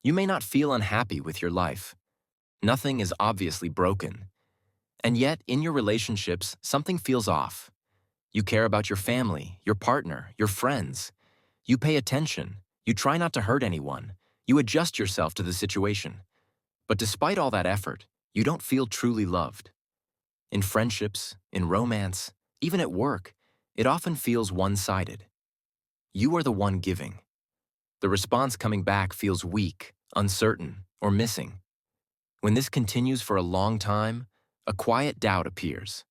You may not feel unhappy with your life. Nothing is obviously broken. And yet, in your relationships, something feels off. You care about your family, your partner, your friends. You pay attention. You try not to hurt anyone. You adjust yourself to the situation. But despite all that effort, you don't feel truly loved. In friendships, in romance, even at work, it often feels one-sided. You are the one giving. The response coming back feels weak, uncertain, or missing. When this continues for a long time, a quiet doubt appears.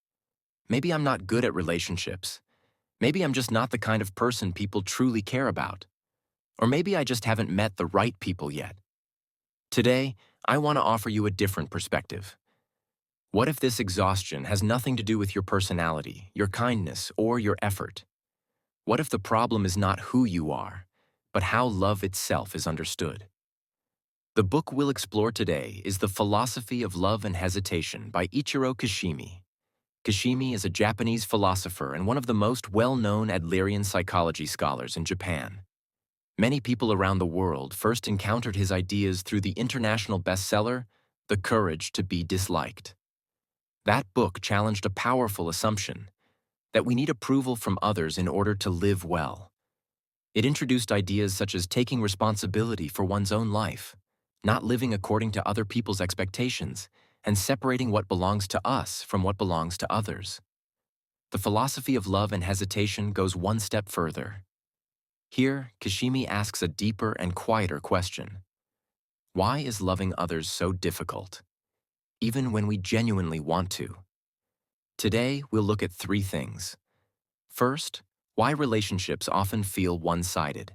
Maybe I'm not good at relationships. Maybe I'm just not the kind of person people truly care about. Or maybe I just haven't met the right people yet. Today, I want to offer you a different perspective. What if this exhaustion has nothing to do with your personality, your kindness, or your effort? What if the problem is not who you are, but how love itself is understood? The book we'll explore today is The Philosophy of Love and Hesitation by Ichiro Kishimi. Kishimi is a Japanese philosopher and one of the most well-known Adlerian psychology scholars in Japan. Many people around the world first encountered his ideas through the international bestseller, The Courage to Be Disliked. That book challenged a powerful assumption, that we need approval from others in order to live well. It introduced ideas such as taking responsibility for one's own life, not living according to other people's expectations, and separating what belongs to us from what belongs to others. The philosophy of love and hesitation goes one step further. Here, Kishimi asks a deeper and quieter question. Why is loving others so difficult, even when we genuinely want to? Today, we'll look at three things. First, why relationships often feel one-sided.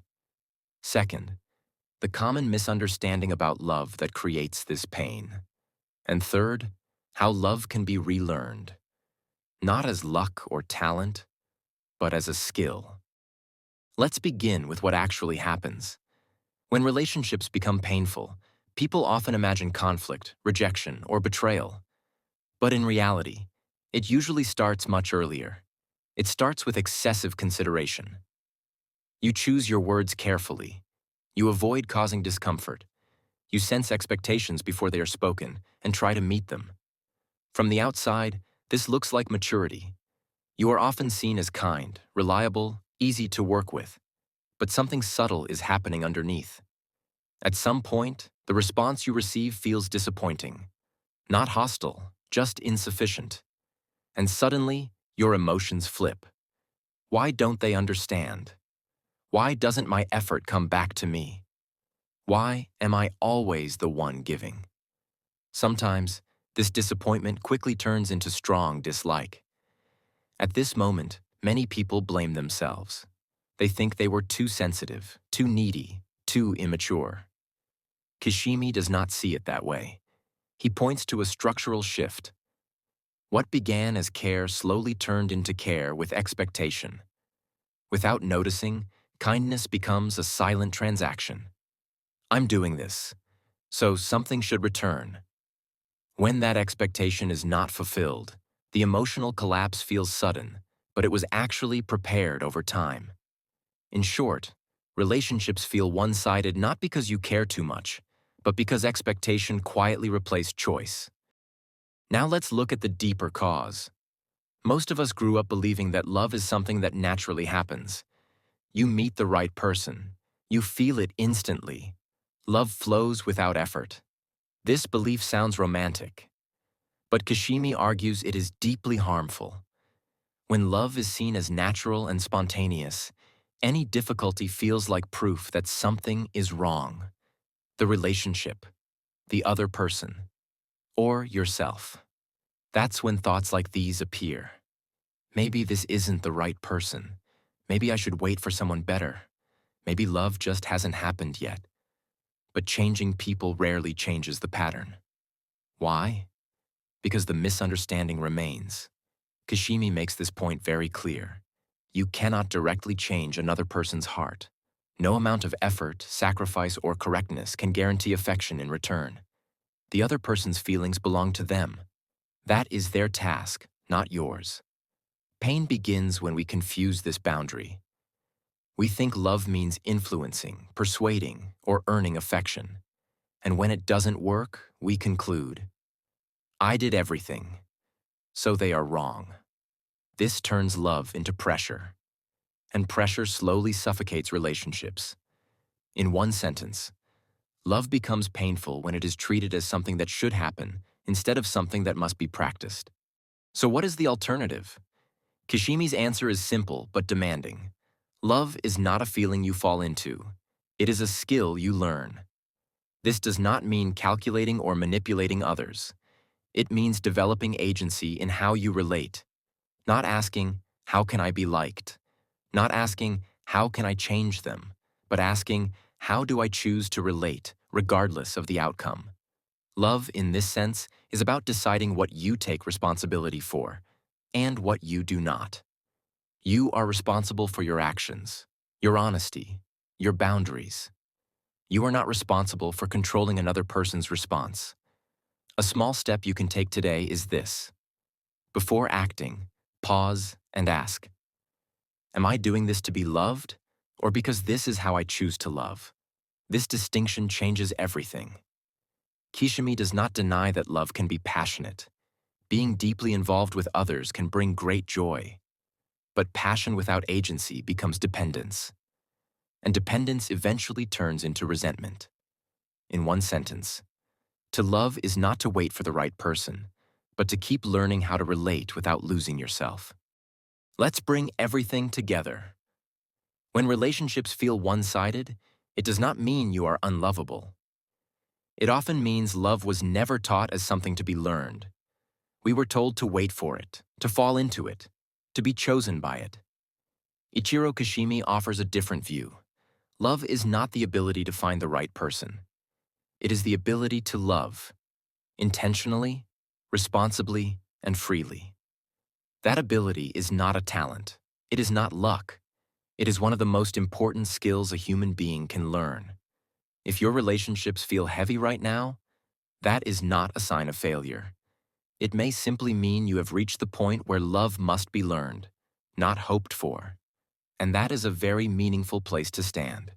Second, the common misunderstanding about love that creates this pain. And third, how love can be relearned, not as luck or talent, but as a skill. Let's begin with what actually happens. When relationships become painful, people often imagine conflict, rejection, or betrayal. But in reality, it usually starts much earlier. It starts with excessive consideration. You choose your words carefully. You avoid causing discomfort. You sense expectations before they are spoken and try to meet them. From the outside, this looks like maturity. You are often seen as kind, reliable, easy to work with. But something subtle is happening underneath. At some point, the response you receive feels disappointing. Not hostile, just insufficient. And suddenly, your emotions flip. Why don't they understand? Why doesn't my effort come back to me? Why am I always the one giving? Sometimes, this disappointment quickly turns into strong dislike. At this moment, many people blame themselves. They think they were too sensitive, too needy, too immature. Kishimi does not see it that way. He points to a structural shift. What began as care slowly turned into care with expectation. Without noticing, kindness becomes a silent transaction. I'm doing this, so something should return. When that expectation is not fulfilled, the emotional collapse feels sudden, but it was actually prepared over time. In short, relationships feel one-sided not because you care too much, but because expectation quietly replaced choice. Now let's look at the deeper cause. Most of us grew up believing that love is something that naturally happens. You meet the right person. You feel it instantly. Love flows without effort. This belief sounds romantic. But Kishimi argues it is deeply harmful. When love is seen as natural and spontaneous, any difficulty feels like proof that something is wrong. The relationship, the other person, or yourself. That's when thoughts like these appear. Maybe this isn't the right person. Maybe I should wait for someone better. Maybe love just hasn't happened yet. But changing people rarely changes the pattern. Why? Because the misunderstanding remains. Kishimi makes this point very clear. You cannot directly change another person's heart. No amount of effort, sacrifice, or correctness can guarantee affection in return. The other person's feelings belong to them. That is their task, not yours. Pain begins when we confuse this boundary. We think love means influencing, persuading, or earning affection. And when it doesn't work, we conclude, I did everything, so they are wrong. This turns love into pressure, and pressure slowly suffocates relationships. In one sentence, love becomes painful when it is treated as something that should happen instead of something that must be practiced. So what is the alternative? Kishimi's answer is simple but demanding. Love is not a feeling you fall into. It is a skill you learn. This does not mean calculating or manipulating others. It means developing agency in how you relate. Not asking, how can I be liked? Not asking, how can I change them? But asking, how do I choose to relate, regardless of the outcome? Love, in this sense, is about deciding what you take responsibility for and what you do not. You are responsible for your actions, your honesty, your boundaries. You are not responsible for controlling another person's response. A small step you can take today is this. Before acting, pause and ask, am I doing this to be loved, or because this is how I choose to love? This distinction changes everything. Kishimi does not deny that love can be passionate. Being deeply involved with others can bring great joy. But passion without agency becomes dependence. And dependence eventually turns into resentment. In one sentence, to love is not to wait for the right person, but to keep learning how to relate without losing yourself. Let's bring everything together. When relationships feel one-sided, it does not mean you are unlovable. It often means love was never taught as something to be learned. We were told to wait for it, to fall into it, to be chosen by it. Ichiro Kishimi offers a different view. Love is not the ability to find the right person. It is the ability to love, intentionally, responsibly, and freely. That ability is not a talent. It is not luck. It is one of the most important skills a human being can learn. If your relationships feel heavy right now, that is not a sign of failure. It may simply mean you have reached the point where love must be learned, not hoped for. And that is a very meaningful place to stand.